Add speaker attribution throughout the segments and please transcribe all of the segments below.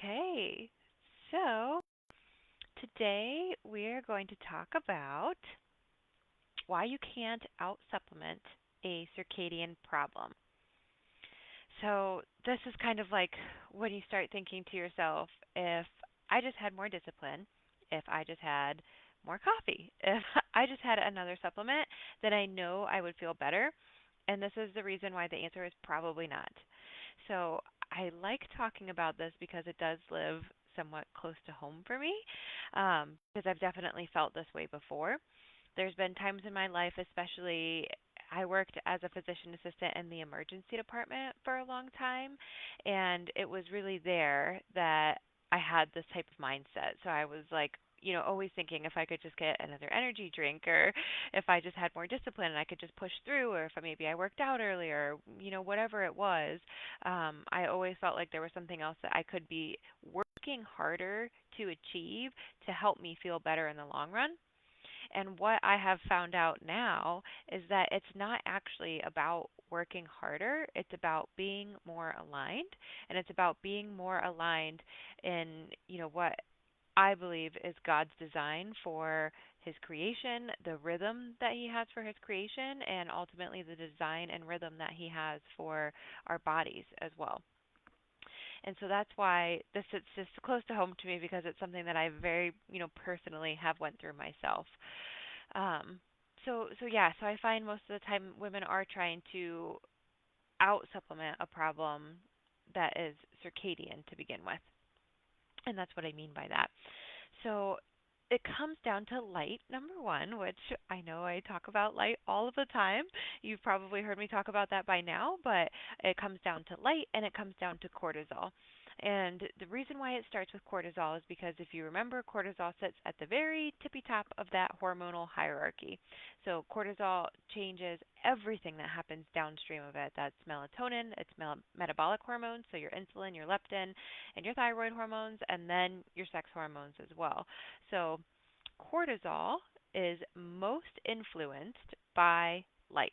Speaker 1: Okay, so today we're going to talk about why you can't out supplement a circadian problem. So, this is kind of like when you start thinking to yourself, if I just had more discipline, if I just had more coffee, if I just had another supplement, then I know I would feel better. And this is the reason why the answer is probably not. So I like talking about this because it does live somewhat close to home for me, because I've definitely felt this way before. There's been times in my life, especially I worked as a physician assistant in the emergency department for a long time, and it was really there that I had this type of mindset. So I was like, always thinking if I could just get another energy drink, or if I just had more discipline and I could just push through, or if maybe I worked out earlier, whatever it was, I always felt like there was something else that I could be working harder to achieve to help me feel better in the long run. And what I have found out now is that it's not actually about working harder, it's about being more aligned, and it's about being more aligned in, what I believe is God's design for his creation, the rhythm that he has for his creation, and ultimately the design and rhythm that he has for our bodies as well. And so that's why this is just close to home to me, because it's something that I very, personally have went through myself. So I find most of the time women are trying to out supplement a problem that is circadian to begin with. And that's what I mean by that. So it comes down to light, number one, which I know I talk about light all of the time. You've probably heard me talk about that by now, but it comes down to light and it comes down to cortisol. And the reason why it starts with cortisol is because if you remember, cortisol sits at the very tippy top of that hormonal hierarchy. So cortisol changes everything that happens downstream of it. That's melatonin, it's metabolic hormones, so your insulin, your leptin, and your thyroid hormones, and then your sex hormones as well. So cortisol is most influenced by light.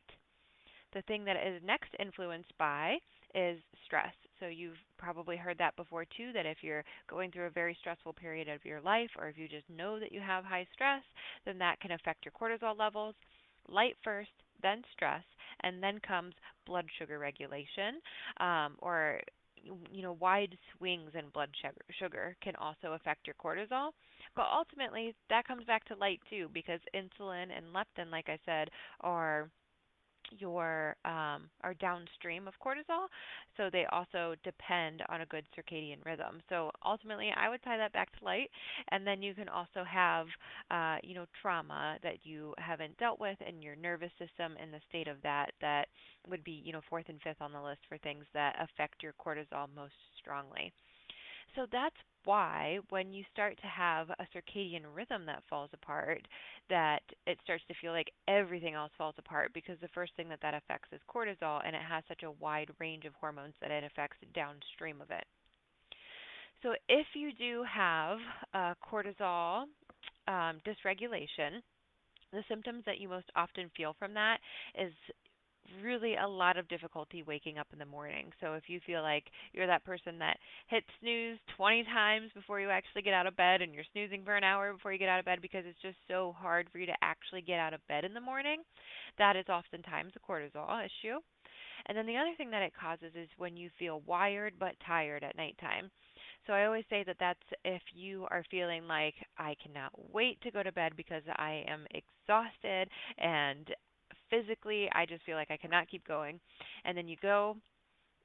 Speaker 1: The thing that is next influenced by is stress. So you've probably heard that before too, that if you're going through a very stressful period of your life, or if you just know that you have high stress, then that can affect your cortisol levels. Light first, then stress, and then comes blood sugar regulation, or wide swings in blood sugar can also affect your cortisol. But ultimately, that comes back to light too, because insulin and leptin, like I said, are are downstream of cortisol, so they also depend on a good circadian rhythm. So ultimately, I would tie that back to light, and then you can also have trauma that you haven't dealt with in your nervous system, in the state of that would be fourth and fifth on the list for things that affect your cortisol most strongly. So that's why when you start to have a circadian rhythm that falls apart, that it starts to feel like everything else falls apart, because the first thing that affects is cortisol, and it has such a wide range of hormones that it affects downstream of it. So if you do have cortisol dysregulation, the symptoms that you most often feel from that is really a lot of difficulty waking up in the morning. So if you feel like you're that person that hits snooze 20 times before you actually get out of bed, and you're snoozing for an hour before you get out of bed because it's just so hard for you to actually get out of bed in the morning, that is oftentimes a cortisol issue. And then the other thing that it causes is when you feel wired but tired at nighttime. So I always say that that's if you are feeling like I cannot wait to go to bed because I am exhausted, and physically I just feel like I cannot keep going. And then you go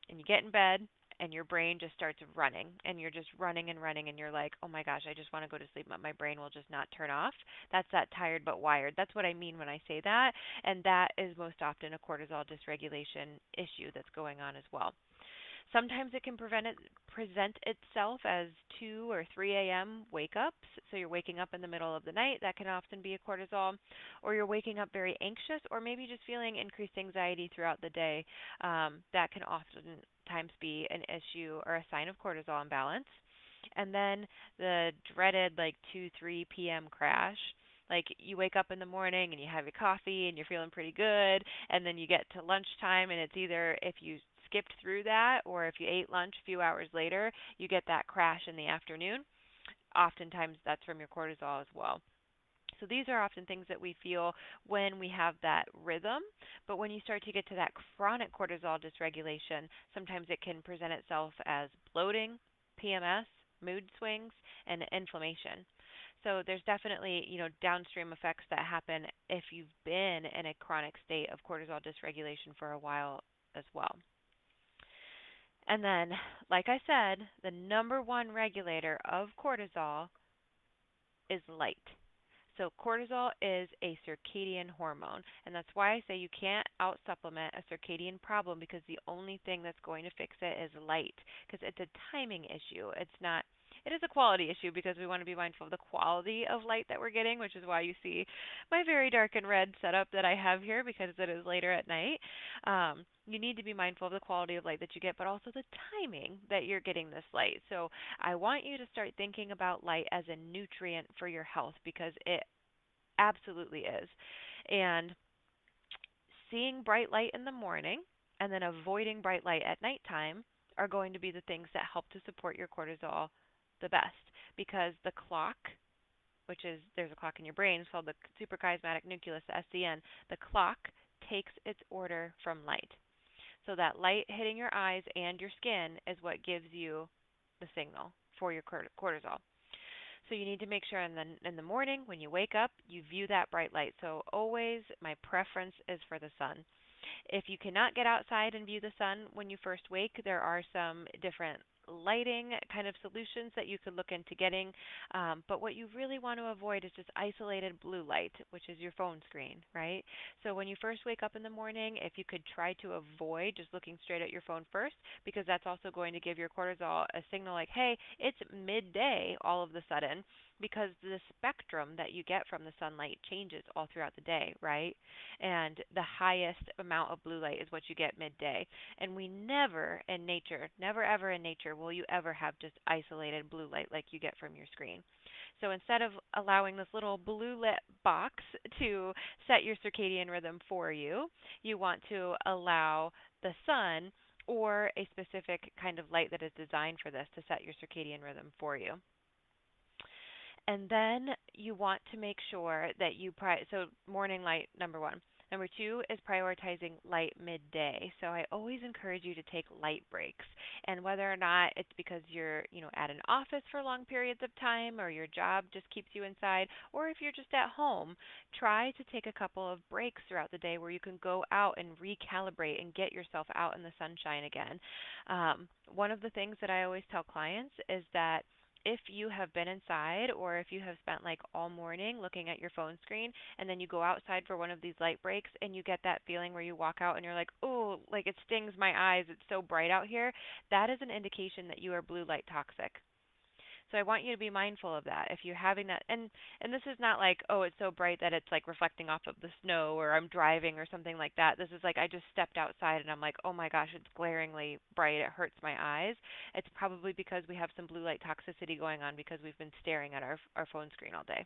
Speaker 1: and you get in bed, and your brain just starts running, and you're just running and running, and you're like, oh my gosh, I just want to go to sleep, but my brain will just not turn off. That's that tired but wired. That's what I mean when I say that. And that is most often a cortisol dysregulation issue that's going on as well. Sometimes it can present itself as 2 or 3 a.m. wake ups. So you're waking up in the middle of the night. That can often be a cortisol. Or you're waking up very anxious, or maybe just feeling increased anxiety throughout the day. That can oftentimes be an issue or a sign of cortisol imbalance. And then the dreaded like 2, 3 p.m. crash. Like you wake up in the morning and you have your coffee and you're feeling pretty good, and then you get to lunchtime and it's either, if you skipped through that, or if you ate lunch a few hours later, you get that crash in the afternoon. Oftentimes that's from your cortisol as well. So these are often things that we feel when we have that rhythm, but when you start to get to that chronic cortisol dysregulation, sometimes it can present itself as bloating, PMS, mood swings, and inflammation. So there's definitely, downstream effects that happen if you've been in a chronic state of cortisol dysregulation for a while as well. And then, like I said, the number one regulator of cortisol is light. So cortisol is a circadian hormone, and that's why I say you can't out supplement a circadian problem because the only thing that's going to fix it is light because it's a timing issue. It's not it is a quality issue because we want to be mindful of the quality of light that we're getting, which is why you see my very dark and red setup that I have here because it is later at night. You need to be mindful of the quality of light that you get, but also the timing that you're getting this light. So I want you to start thinking about light as a nutrient for your health because it absolutely is. And seeing bright light in the morning and then avoiding bright light at nighttime are going to be the things that help to support your cortisol the best because the clock, which is there's a clock in your brain, it's called the suprachiasmatic nucleus, the SCN, the clock takes its order from light. So that light hitting your eyes and your skin is what gives you the signal for your cortisol. So you need to make sure in the morning when you wake up, you view that bright light. So always my preference is for the sun. If you cannot get outside and view the sun when you first wake, there are some different lighting kind of solutions that you could look into getting. But what you really want to avoid is just isolated blue light, which is your phone screen, right? So when you first wake up in the morning, if you could try to avoid just looking straight at your phone first, because that's also going to give your cortisol a signal like, hey, it's midday all of a sudden, because the spectrum that you get from the sunlight changes all throughout the day, right? And the highest amount of blue light is what you get midday. And we never in nature, never ever in nature will you ever have just isolated blue light like you get from your screen. So instead of allowing this little blue lit box to set your circadian rhythm for you, you want to allow the sun or a specific kind of light that is designed for this to set your circadian rhythm for you. And then you want to make sure that so morning light number 1. Number 2 is prioritizing light midday. So I always encourage you to take light breaks. And whether or not it's because you're, at an office for long periods of time or your job just keeps you inside, or if you're just at home, try to take a couple of breaks throughout the day where you can go out and recalibrate and get yourself out in the sunshine again. One of the things that I always tell clients is that if you have been inside or if you have spent like all morning looking at your phone screen and then you go outside for one of these light breaks and you get that feeling where you walk out and you're like, oh, like it stings my eyes, it's so bright out here, that is an indication that you are blue light toxic. So I want you to be mindful of that. If you're having that, and this is not like, oh, it's so bright that it's like reflecting off of the snow or I'm driving or something like that. This is like I just stepped outside and I'm like, oh my gosh, it's glaringly bright. It hurts my eyes. It's probably because we have some blue light toxicity going on because we've been staring at our phone screen all day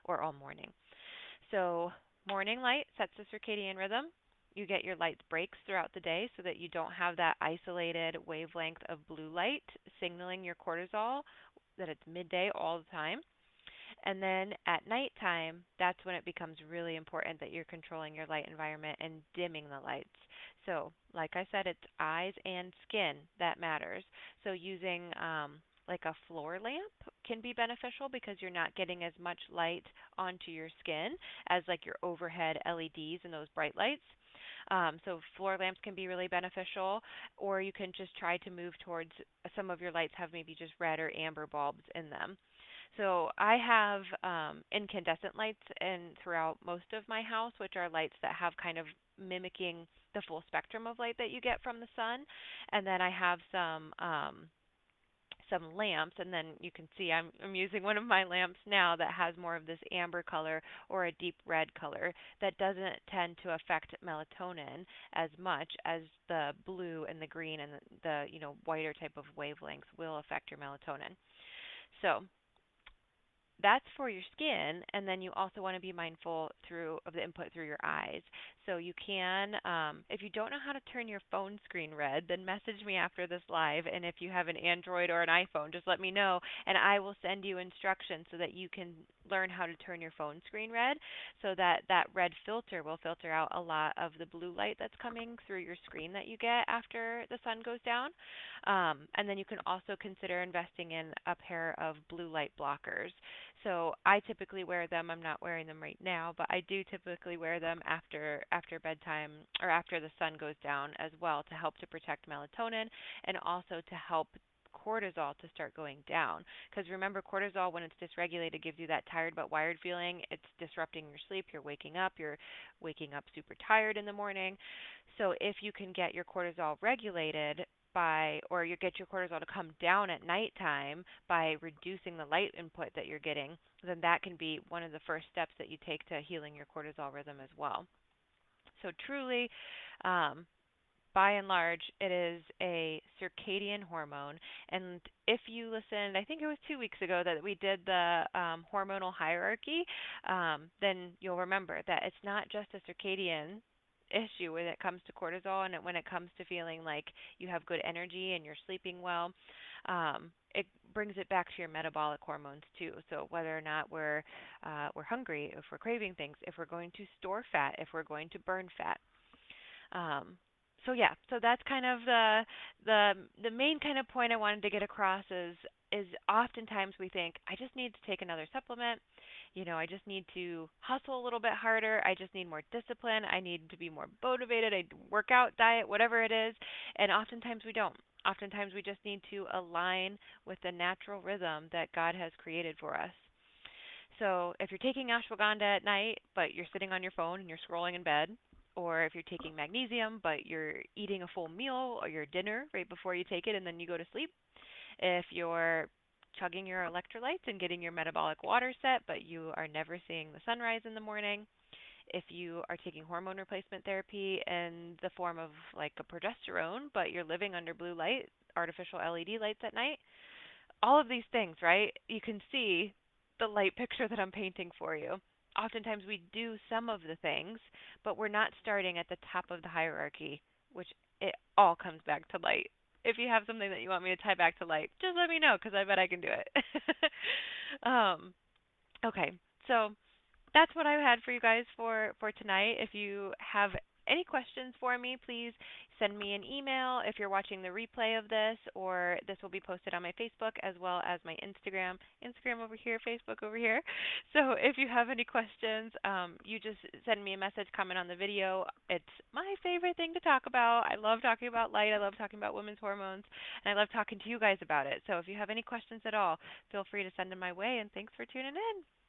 Speaker 1: or all morning. So morning light sets the circadian rhythm. You get your light breaks throughout the day so that you don't have that isolated wavelength of blue light signaling your cortisol that it's midday all the time. And then at nighttime, that's when it becomes really important that you're controlling your light environment and dimming the lights. So, like I said, it's eyes and skin that matters. So, using like a floor lamp can be beneficial because you're not getting as much light onto your skin as like your overhead LEDs and those bright lights. So floor lamps can be really beneficial, or you can just try to move towards some of your lights have maybe just red or amber bulbs in them. So I have incandescent lights in throughout most of my house, which are lights that have kind of mimicking the full spectrum of light that you get from the sun. And then I have some lamps, and then you can see I'm using one of my lamps now that has more of this amber color or a deep red color that doesn't tend to affect melatonin as much as the blue and the green and the whiter type of wavelengths will affect your melatonin. So that's for your skin, and then you also want to be mindful through of the input through your eyes. So you can, if you don't know how to turn your phone screen red, then message me after this live, and if you have an Android or an iPhone, just let me know, and I will send you instructions so that you can learn how to turn your phone screen red, so that that red filter will filter out a lot of the blue light that's coming through your screen that you get after the sun goes down. And then you can also consider investing in a pair of blue light blockers. So I typically wear them. I'm not wearing them right now, but I do typically wear them after bedtime or after the sun goes down as well, to help to protect melatonin and also to help cortisol to start going down. Because remember, cortisol, when it's dysregulated, gives you that tired but wired feeling. It's disrupting your sleep. You're waking up super tired in the morning. So if you can get your cortisol regulated by, or you get your cortisol to come down at nighttime by reducing the light input that you're getting, then that can be one of the first steps that you take to healing your cortisol rhythm as well. So truly, um, by and large, it is a circadian hormone. And if you listened, I think it was 2 weeks ago that we did the hormonal hierarchy, then you'll remember that it's not just a circadian issue when it comes to cortisol, and when it comes to feeling like you have good energy and you're sleeping well. It brings it back to your metabolic hormones too. So whether or not we're hungry, if we're craving things, if we're going to store fat, if we're going to burn fat. Um, so yeah, so that's kind of the the main kind of point I wanted to get across is oftentimes we think I just need to take another supplement. I just need to hustle a little bit harder. I just need more discipline. I need to be more motivated. I work out, diet, whatever it is. And oftentimes we don't. Oftentimes we just need to align with the natural rhythm that God has created for us. So if you're taking ashwagandha at night, but you're sitting on your phone and you're scrolling in bed, or if you're taking magnesium, but you're eating a full meal or your dinner right before you take it and then you go to sleep, if you're chugging your electrolytes and getting your metabolic water set, but you are never seeing the sunrise in the morning, if you are taking hormone replacement therapy in the form of like a progesterone, but you're living under blue light, artificial LED lights at night, all of these things, right? You can see the light picture that I'm painting for you. Oftentimes we do some of the things, but we're not starting at the top of the hierarchy, which it all comes back to light. If you have something that you want me to tie back to light, just let me know because I bet I can do it. um, okay, so that's what I had for you guys for tonight. If you have any questions for me, please send me an email if you're watching the replay of this, or this will be posted on my Facebook as well as my Instagram. Instagram over here, Facebook over here. So if you have any questions, you just send me a message, comment on the video. It's my favorite thing to talk about. I love talking about light. I love talking about women's hormones, and I love talking to you guys about it. So if you have any questions at all, feel free to send them my way, and thanks for tuning in.